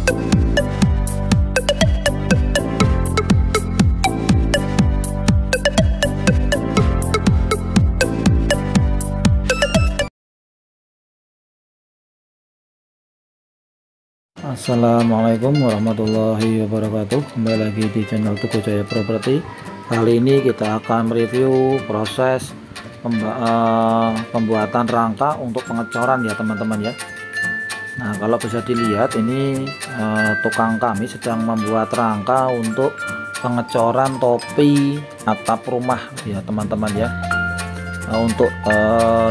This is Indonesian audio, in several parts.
Assalamualaikum warahmatullahi wabarakatuh. Kembali lagi di channel Teguh Jaya Property. Kali ini kita akan mereview proses pembuatan rangka untuk pengecoran ya teman-teman ya. Nah, kalau bisa dilihat ini tukang kami sedang membuat rangka untuk pengecoran topi atap rumah ya teman-teman ya. Untuk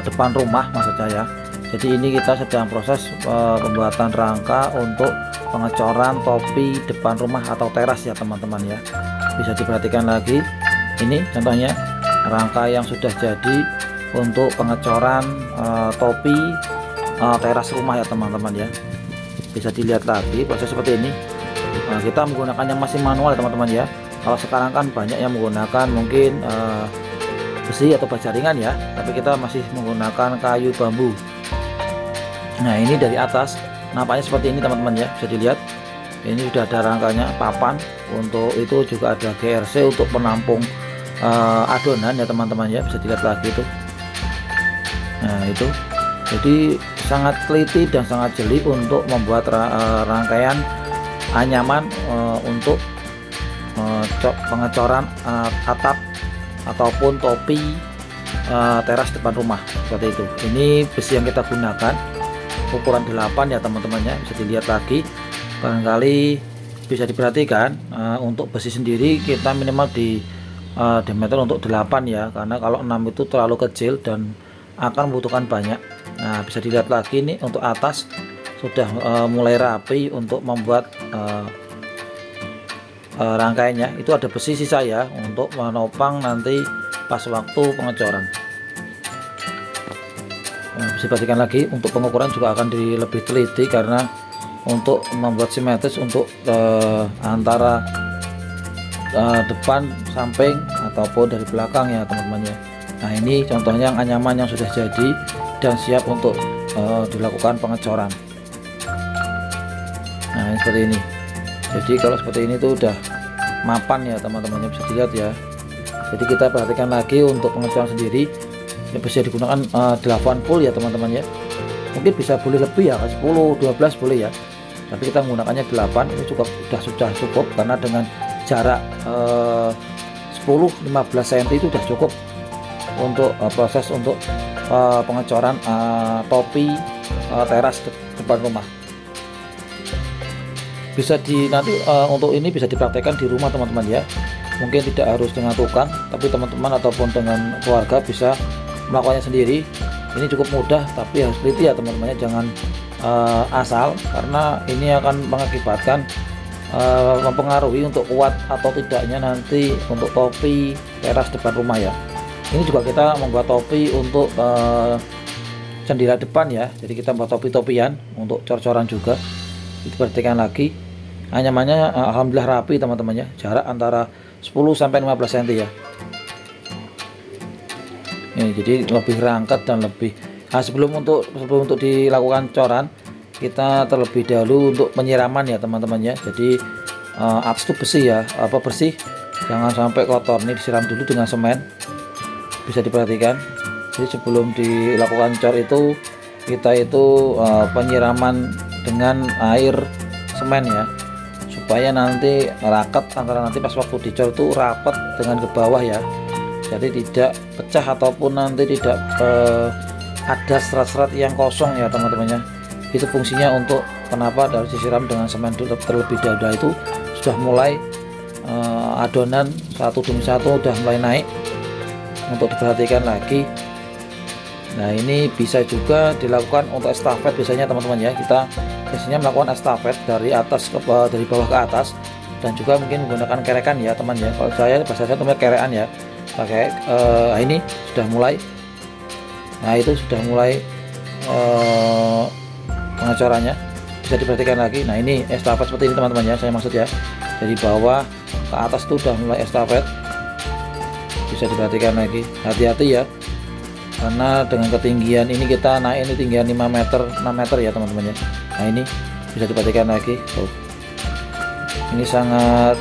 depan rumah maksud saya. Jadi ini kita sedang proses pembuatan rangka untuk pengecoran topi depan rumah atau teras ya teman-teman ya. Bisa diperhatikan lagi, ini contohnya rangka yang sudah jadi untuk pengecoran topi teras rumah ya teman-teman ya. Bisa dilihat lagi proses seperti ini. Kita menggunakan yang masih manual ya teman-teman ya. Kalau sekarang kan banyak yang menggunakan mungkin besi atau baja ringan ya, tapi kita masih menggunakan kayu bambu. Nah, ini dari atas nampaknya seperti ini teman-teman ya, bisa dilihat ini sudah ada rangkanya, papan untuk itu juga ada GRC untuk penampung adonan ya teman-teman ya, bisa dilihat lagi itu. Nah itu jadi sangat teliti dan sangat jeli untuk membuat rangkaian anyaman untuk pengecoran atap ataupun topi teras depan rumah seperti itu. Ini besi yang kita gunakan ukuran 8 ya teman-teman ya, bisa dilihat lagi. Barangkali bisa diperhatikan untuk besi sendiri kita minimal di diameter untuk 8 ya, karena kalau 6 itu terlalu kecil dan akan membutuhkan banyak. Nah, bisa dilihat lagi nih untuk atas sudah mulai rapi untuk membuat rangkaiannya. Itu ada besi sisa ya untuk menopang nanti pas waktu pengecoran. Bisa diperhatikan lagi untuk pengukuran juga akan lebih teliti karena untuk membuat simetris untuk antara depan, samping ataupun dari belakang ya teman-teman ya. Nah, ini contohnya anyaman yang sudah jadi dan siap untuk dilakukan pengecoran. Nah, ini seperti ini. Jadi kalau seperti ini tuh udah mapan ya teman-teman, bisa dilihat ya. Jadi kita perhatikan lagi untuk pengecoran sendiri ya, bisa digunakan 8 full ya teman-teman ya. Mungkin bisa boleh lebih ya, 10 12 boleh ya, tapi kita menggunakannya 8 itu sudah cukup karena dengan jarak 10-15 cm itu sudah cukup untuk proses untuk pengecoran topi teras depan rumah. Bisa nanti untuk ini bisa dipraktekkan di rumah teman-teman ya. Mungkin tidak harus dengan tukang, tapi teman-teman ataupun dengan keluarga bisa melakukannya sendiri. Ini cukup mudah tapi harus teliti ya teman-teman, jangan asal, karena ini akan mengakibatkan mempengaruhi untuk kuat atau tidaknya nanti untuk topi teras depan rumah ya. Ini juga kita membuat topi untuk jendela depan ya, jadi kita membuat topi-topian untuk cor-coran juga. Diperhatikan lagi anyamannya alhamdulillah rapi teman-teman ya, jarak antara 10-15 cm ya. Ini jadi lebih rangket dan lebih sebelum untuk dilakukan coran kita terlebih dahulu untuk penyiraman ya teman-teman ya. Jadi atas itu besi ya, bersih, jangan sampai kotor. Ini disiram dulu dengan semen, bisa diperhatikan. Jadi sebelum dilakukan cor itu kita itu penyiraman dengan air semen ya, supaya nanti raket antara nanti pas waktu dicor itu rapat dengan ke bawah ya. Jadi tidak pecah ataupun nanti tidak ada serat-serat yang kosong ya teman-teman ya. Itu fungsinya untuk kenapa harus disiram dengan semen dulu terlebih dahulu. Itu sudah mulai adonan satu demi satu udah mulai naik, untuk diperhatikan lagi. Nah, ini bisa juga dilakukan untuk estafet biasanya teman-teman ya. Kita biasanya melakukan estafet dari atas ke bawah, dari bawah ke atas, dan juga mungkin menggunakan kerekan ya teman ya. Kalau saya bahasa saya namanya kerekan ya, pakai ini sudah mulai. Nah, itu sudah mulai pengecorannya, bisa diperhatikan lagi. Nah, ini estafet seperti ini teman-teman ya, saya maksud ya, dari bawah ke atas itu sudah mulai estafet. Bisa diperhatikan lagi, hati-hati ya, karena dengan ketinggian ini kita naik ini tinggian 5 meter 6 meter ya teman-teman ya. Nah, ini bisa diperhatikan lagi tuh. Ini sangat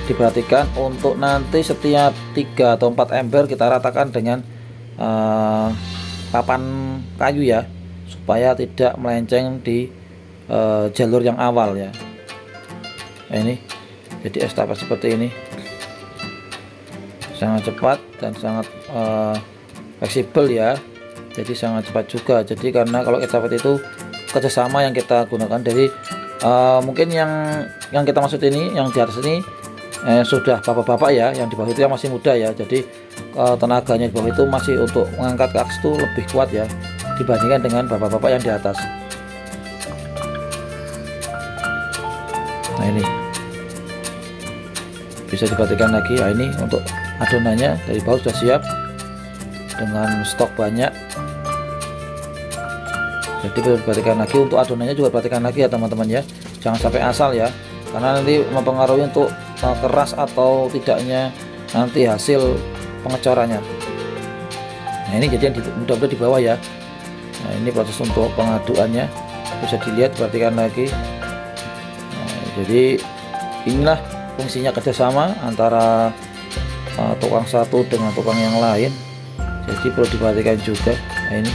diperhatikan untuk nanti setiap 3 atau 4 ember kita ratakan dengan papan kayu ya, supaya tidak melenceng di jalur yang awal ya. Nah, ini jadi estafet seperti ini, sangat cepat dan sangat fleksibel ya, jadi sangat cepat juga. Jadi karena kalau estafet itu kerjasama yang kita gunakan dari mungkin yang kita maksud ini, yang di atas ini sudah bapak-bapak ya, yang di bawah itu yang masih muda ya, jadi tenaganya di bawah itu masih untuk mengangkat ke atas itu lebih kuat ya dibandingkan dengan bapak-bapak yang di atas. Nah, ini bisa diperhatikan lagi. Nah, ini untuk adonannya dari bawah sudah siap dengan stok banyak. Jadi perlu diperhatikan lagi untuk adonannya, juga perhatikan lagi ya teman-teman ya, jangan sampai asal ya, karena nanti mempengaruhi untuk keras atau tidaknya nanti hasil pengecorannya. Nah, ini jadi yang mudah-mudahan di bawah ya. Nah, ini proses untuk pengaduannya bisa dilihat, perhatikan lagi. Jadi inilah fungsinya kerjasama antara tukang satu dengan tukang yang lain, jadi perlu diperhatikan juga. Nah, ini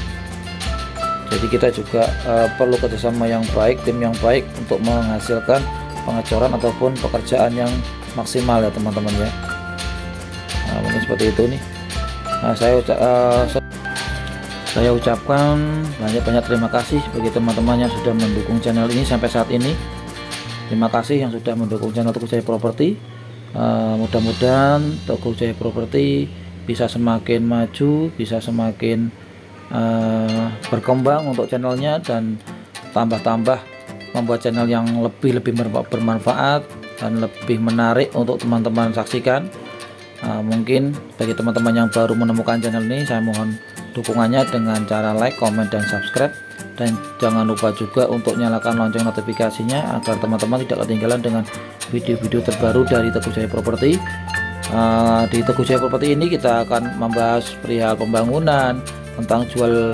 jadi kita juga perlu kerjasama yang baik, tim yang baik untuk menghasilkan pengecoran ataupun pekerjaan yang maksimal ya teman-teman ya. Nah, mungkin seperti itu nih. Nah, saya ucapkan banyak-banyak terima kasih bagi teman-teman yang sudah mendukung channel ini sampai saat ini. Terima kasih yang sudah mendukung channel Teguh Jaya Property. Mudah-mudahan Teguh Jaya Property bisa semakin maju, bisa semakin berkembang untuk channelnya, dan tambah-tambah membuat channel yang lebih bermanfaat dan lebih menarik untuk teman-teman saksikan. Mungkin bagi teman-teman yang baru menemukan channel ini, saya mohon dukungannya dengan cara like, comment, dan subscribe. Dan jangan lupa juga untuk nyalakan lonceng notifikasinya agar teman-teman tidak ketinggalan dengan video-video terbaru dari Teguh Jaya Property. Di Teguh Jaya Property ini kita akan membahas perihal pembangunan, tentang jual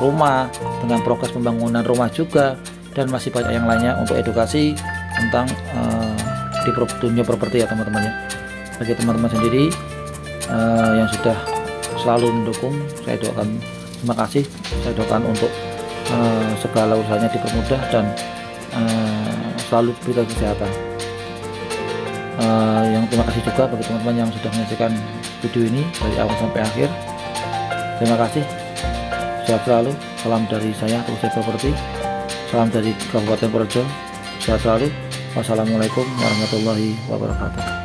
rumah, dengan progres pembangunan rumah juga, dan masih banyak yang lainnya untuk edukasi tentang di dunia properti ya teman-teman ya. Bagi teman-teman sendiri yang sudah selalu mendukung, saya doakan terima kasih. Saya doakan untuk segala usahanya dipermudah dan selalu diberi kesehatan. Yang terima kasih juga bagi teman-teman yang sudah menyaksikan video ini dari awal sampai akhir. Terima kasih. Sehat selalu. Salam dari saya, Teguh Jaya Property. Salam dari Kabupaten Projo. Sehat selalu. Wassalamualaikum warahmatullahi wabarakatuh.